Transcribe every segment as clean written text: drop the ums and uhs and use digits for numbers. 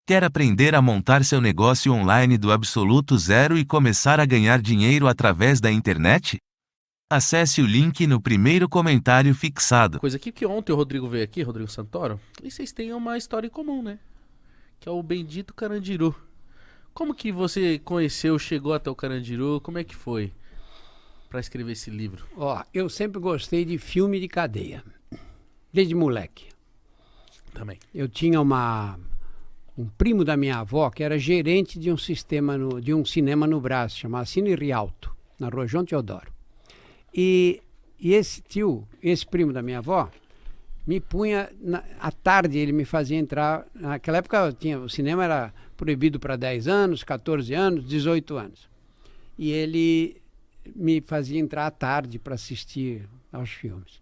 Quer aprender a montar seu negócio online do absoluto zero e começar a ganhar dinheiro através da internet? Acesse o link no primeiro comentário fixado. Coisa aqui que ontem o Rodrigo veio aqui, Rodrigo Santoro, e vocês têm uma história em comum, né? Que é o bendito Carandiru. Como que você conheceu, chegou até o Carandiru? Como é que foi pra escrever esse livro? Ó, eu sempre gostei de filme de cadeia, desde moleque. Também. Eu tinha um primo da minha avó que era gerente de um cinema no Brás, chamado Cine Rialto, na Rua João Teodoro. E esse primo da minha avó, me punha, à tarde ele me fazia entrar, naquela época o cinema era proibido para 10 anos, 14 anos, 18 anos. E ele me fazia entrar à tarde para assistir aos filmes.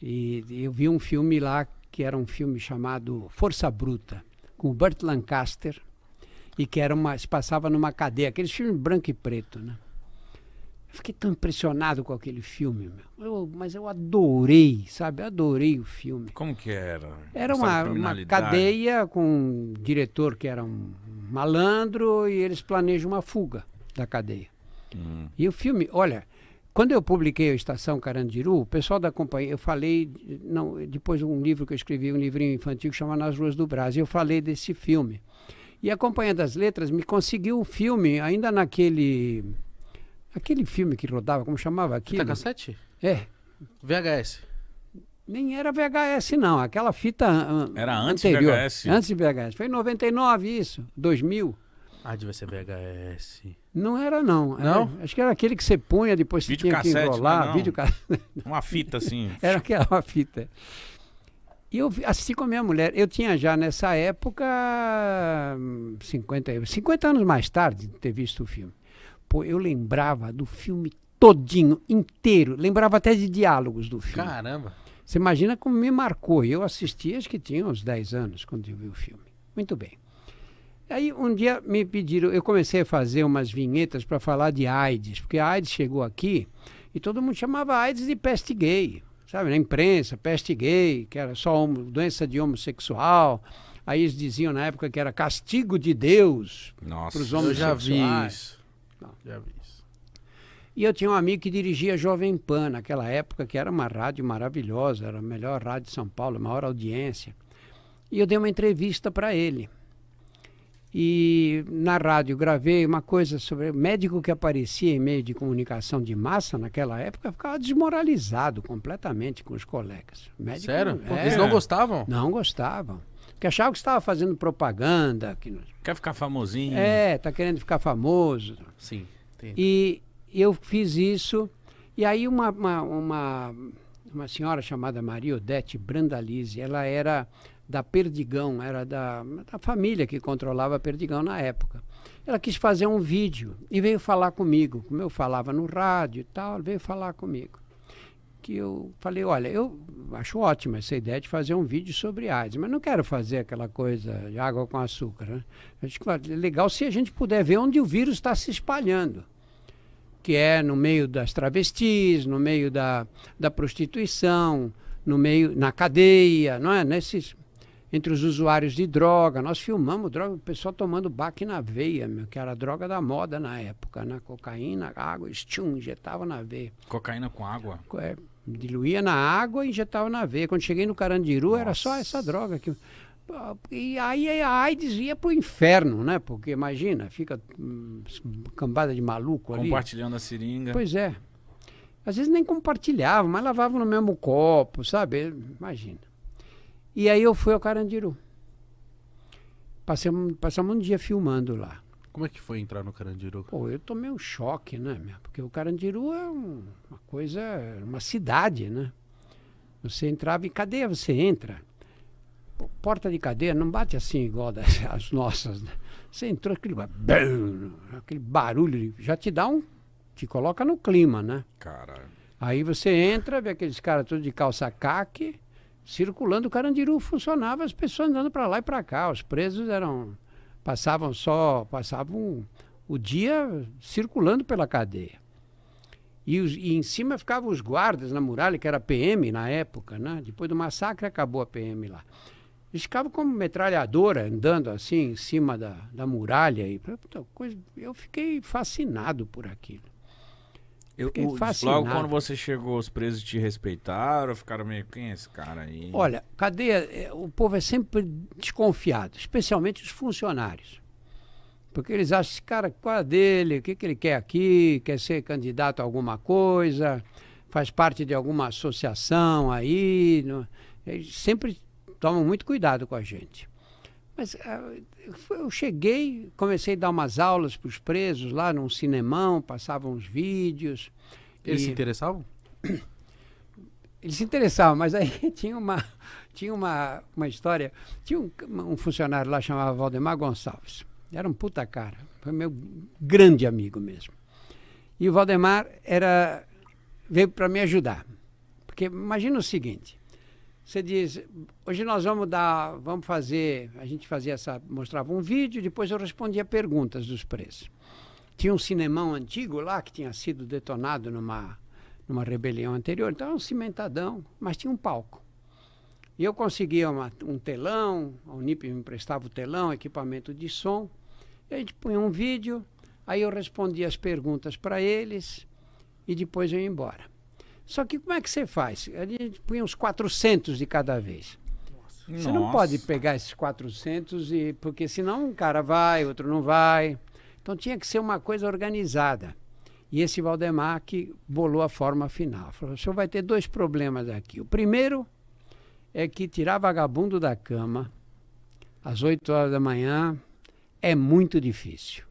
E eu vi um filme lá, que era um filme chamado Força Bruta, com o Burt Lancaster, e que se passava numa cadeia, aqueles filmes branco e preto, né? Eu fiquei tão impressionado com aquele filme, mas eu adorei, sabe? Adorei o filme. Como que era? Era uma cadeia com um diretor que era um malandro e eles planejam uma fuga da cadeia. E o filme, olha, quando eu publiquei a Estação Carandiru, o pessoal da companhia, eu falei, depois de um livro que eu escrevi, um livrinho infantil que chama Nas Ruas do Brás, e eu falei desse filme. E a Companhia das Letras me conseguiu um filme, ainda aquele filme que rodava, como chamava aquilo? Fita cassete? É. VHS. Nem era VHS, não. Aquela fita Era antes anterior. VHS? Antes de VHS. Foi em 99 isso, 2000. Ah, devia ser VHS. Não era, não. Não? Acho que era aquele que você punha, depois você tinha que enrolar. Uma fita assim. Era aquela fita. E eu assisti com a minha mulher. Eu tinha já nessa época 50 anos mais tarde de ter visto o filme. Pô, eu lembrava do filme todinho, inteiro. Lembrava até de diálogos do filme. Caramba. Você imagina como me marcou. Eu assisti, acho que tinha uns 10 anos quando eu vi o filme. Muito bem. Aí um dia me pediram, eu comecei a fazer umas vinhetas para falar de AIDS, porque a AIDS chegou aqui e todo mundo chamava AIDS de peste gay, sabe? Na imprensa, peste gay, que era só doença de homossexual. Aí eles diziam na época que era castigo de Deus para os homossexuais. Eu já vi isso. Já vi isso. E eu tinha um amigo que dirigia a Jovem Pan naquela época, que era uma rádio maravilhosa, era a melhor rádio de São Paulo, a maior audiência. E eu dei uma entrevista para ele. E na rádio gravei uma coisa sobre médico que aparecia em meio de comunicação de massa naquela época, ficava desmoralizado completamente com os colegas. Médico, sério? Eles não gostavam? Não gostavam. Porque achavam que estava fazendo propaganda. Quer ficar famosinho? Tá querendo ficar famoso. Sim, entendi. E eu fiz isso, e aí uma senhora chamada Maria Odete Brandalize, ela era da Perdigão, era da família que controlava a Perdigão na época. Ela quis fazer um vídeo e veio falar comigo, como eu falava no rádio e tal, ela veio falar comigo. Que eu falei, olha, eu acho ótima essa ideia de fazer um vídeo sobre AIDS, mas não quero fazer aquela coisa de água com açúcar, né? Acho que é legal se a gente puder ver onde o vírus está se espalhando, que é no meio das travestis, no meio da prostituição, na cadeia, não é? Entre os usuários de droga. Nós filmamos droga, o pessoal tomando baque na veia, que era a droga da moda na época, né? Cocaína, água, injetava na veia. Cocaína com água? Diluía na água e injetava na veia. Quando cheguei no Carandiru, era só essa droga que... E aí a AIDS ia pro inferno, né? Porque imagina, fica cambada de maluco ali. Compartilhando a seringa. Pois é. Às vezes nem compartilhavam, mas lavavam no mesmo copo, sabe? Imagina. E aí eu fui ao Carandiru. Passamos um dia filmando lá. Como é que foi entrar no Carandiru? Pô, eu tomei um choque, né? Porque o Carandiru é uma coisa, uma cidade, né? Você entrava em cadeia, você entra. Porta de cadeia não bate assim igual as nossas, né? Você entrou, aquele barulho, já te coloca no clima, né? Caralho. Aí você entra, vê aqueles caras todos de calça caque, circulando. O Carandiru funcionava, as pessoas andando para lá e para cá. Os presos passavam o dia circulando pela cadeia. E em cima ficavam os guardas na muralha, que era PM na época, né? Depois do massacre acabou a PM lá. Eles ficavam como metralhadora, andando assim em cima da muralha. E, puta, eu fiquei fascinado por aquilo. Fiquei fascinado. Logo quando você chegou, os presos te respeitaram, ficaram meio, quem é esse cara aí? Olha, cadeia, o povo é sempre desconfiado, especialmente os funcionários. Porque eles acham, esse cara, qual é dele, o que ele quer aqui, quer ser candidato a alguma coisa, faz parte de alguma associação aí. Eles sempre tomam muito cuidado com a gente. Mas eu cheguei, comecei a dar umas aulas para os presos lá num cinemão, passava uns vídeos. Eles se interessavam? Eles se interessavam, mas aí tinha uma história. Tinha um funcionário lá chamado Valdemar Gonçalves. Era um puta cara, foi meu grande amigo mesmo. E o Valdemar veio para me ajudar. Porque imagina o seguinte, você diz, hoje nós vamos fazer, a gente mostrava um vídeo, depois eu respondia perguntas dos presos. Tinha um cinemão antigo lá, que tinha sido detonado numa rebelião anterior, então era um cimentadão, mas tinha um palco. E eu conseguia um telão, a Unip me emprestava o telão, equipamento de som, e a gente punha um vídeo, aí eu respondia as perguntas para eles, e depois eu ia embora. Só que como é que você faz? A gente punha uns 400 de cada vez. Você não pode pegar esses 400, porque senão um cara vai, outro não vai. Então tinha que ser uma coisa organizada. E esse Valdemar que bolou a forma final. Falou, o senhor vai ter 2 problemas aqui. O primeiro é que tirar vagabundo da cama às 8 horas da manhã é muito difícil.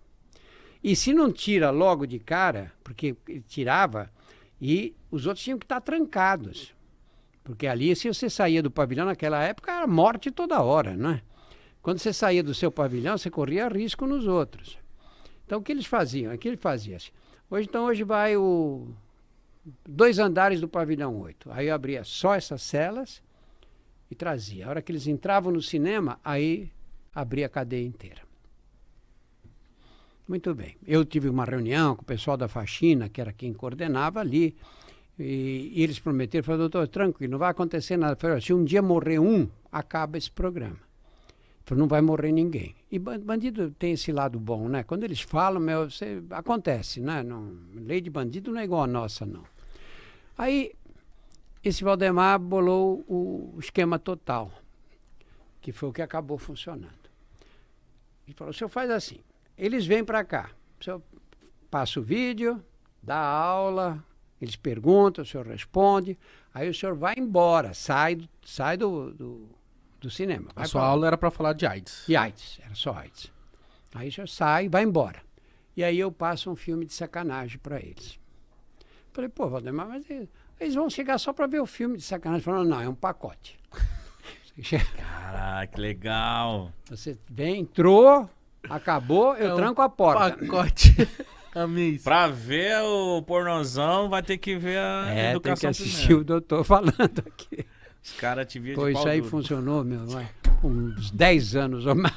E se não tira logo de cara, porque ele tirava, e os outros tinham que estar trancados. Porque ali, se você saía do pavilhão naquela época, era morte toda hora, né? Quando você saía do seu pavilhão, você corria risco nos outros. Então, o que eles faziam? É que ele fazia assim. Hoje vai 2 andares do pavilhão 8. Aí eu abria só essas celas e trazia. A hora que eles entravam no cinema, aí abria a cadeia inteira. Muito bem. Eu tive uma reunião com o pessoal da faxina, que era quem coordenava ali, e eles prometeram, falaram, doutor, tranquilo, não vai acontecer nada. Eu falei, se um dia morrer um, acaba esse programa. Falei, não vai morrer ninguém. E bandido tem esse lado bom, né? Quando eles falam, acontece, né? Lei de bandido não é igual a nossa, não. Aí, esse Valdemar bolou o esquema total, que foi o que acabou funcionando. Ele falou, o senhor faz assim, eles vêm para cá, o senhor passa o vídeo, dá aula, eles perguntam, o senhor responde, aí o senhor vai embora, sai do cinema. A sua aula era para falar de AIDS. De AIDS, era só AIDS. Aí o senhor sai e vai embora. E aí eu passo um filme de sacanagem para eles. Falei, pô, Valdemar, mas eles vão chegar só para ver o filme de sacanagem. Falaram, não, é um pacote. Caraca, que legal. Você vem, entrou, acabou, eu tranco a porta. Pacote. Amei. Pra ver o pornozão, vai ter que ver a Tem que educação assistir primeiro. o doutor falando aqui. Os caras te viam Pô, de isso pau aí duro. funcionou, uns 10 anos ou mais.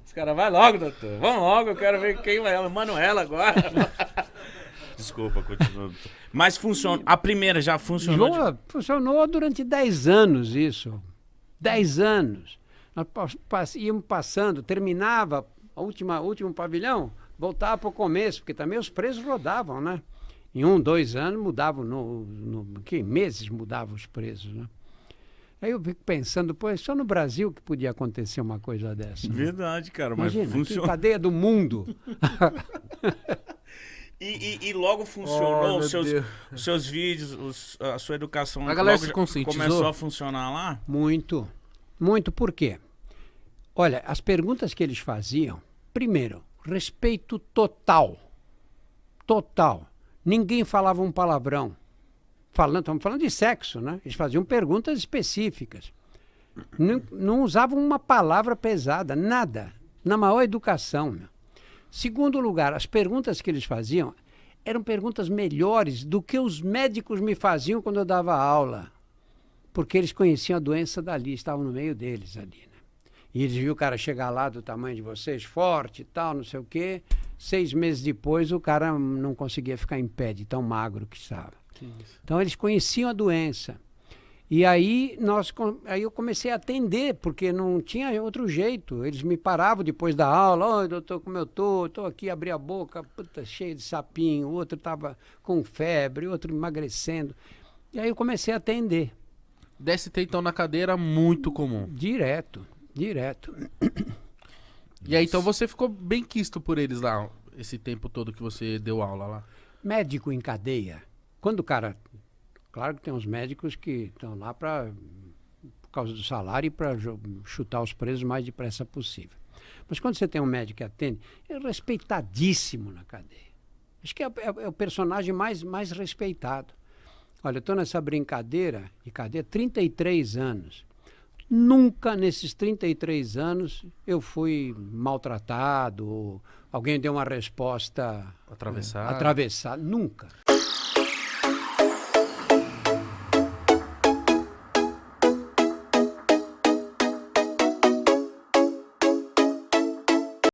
Os caras, vai logo, doutor. Vamos logo, eu quero ver quem vai. Manuela agora. Desculpa, continua. Mas funciona. A primeira já funcionou. Funcionou durante 10 anos isso. 10 anos. Nós íamos passando, terminava o último pavilhão, voltava para o começo, porque também os presos rodavam, né? Em 1, 2 anos mudavam, que meses mudavam os presos, né? Aí eu fico pensando, pô, é só no Brasil que podia acontecer uma coisa dessa. Né? Verdade, cara, Imagina, mas funciona. cadeia do mundo. E logo funcionou Oh, os seus vídeos, a sua educação. A galera logo se conscientizou? começou a funcionar lá? Muito. Muito, por quê? Olha, as perguntas que eles faziam, primeiro, respeito total. Total. Ninguém falava um palavrão. Estamos falando de sexo, né? Eles faziam perguntas específicas. Não usavam uma palavra pesada, nada. Na maior educação, meu. Segundo lugar, as perguntas que eles faziam eram perguntas melhores do que os médicos me faziam quando eu dava aula. Porque eles conheciam a doença dali, estavam no meio deles ali, né? E eles viram o cara chegar lá do tamanho de vocês, forte e tal, não sei o quê. 6 meses depois, o cara não conseguia ficar em pé de tão magro que estava. Então, eles conheciam a doença. E aí, aí eu comecei a atender, porque não tinha outro jeito. Eles me paravam depois da aula, oi, doutor, como eu tô? Estou aqui, abri a boca, puta, cheio de sapinho, o outro estava com febre, outro emagrecendo. E aí eu comecei a atender. DST, então, na cadeira, muito comum. Direto. E aí, então, você ficou bem quisto por eles lá, esse tempo todo que você deu aula lá. Médico em cadeia. Quando o cara... Claro que tem uns médicos que estão lá por causa do salário e para chutar os presos o mais depressa possível. Mas quando você tem um médico que atende, é respeitadíssimo na cadeia. Acho que é o personagem mais respeitado. Olha, eu estou nessa brincadeira de cadeia há 33 anos. Nunca nesses 33 anos eu fui maltratado, ou alguém deu uma resposta Atravessada. Nunca.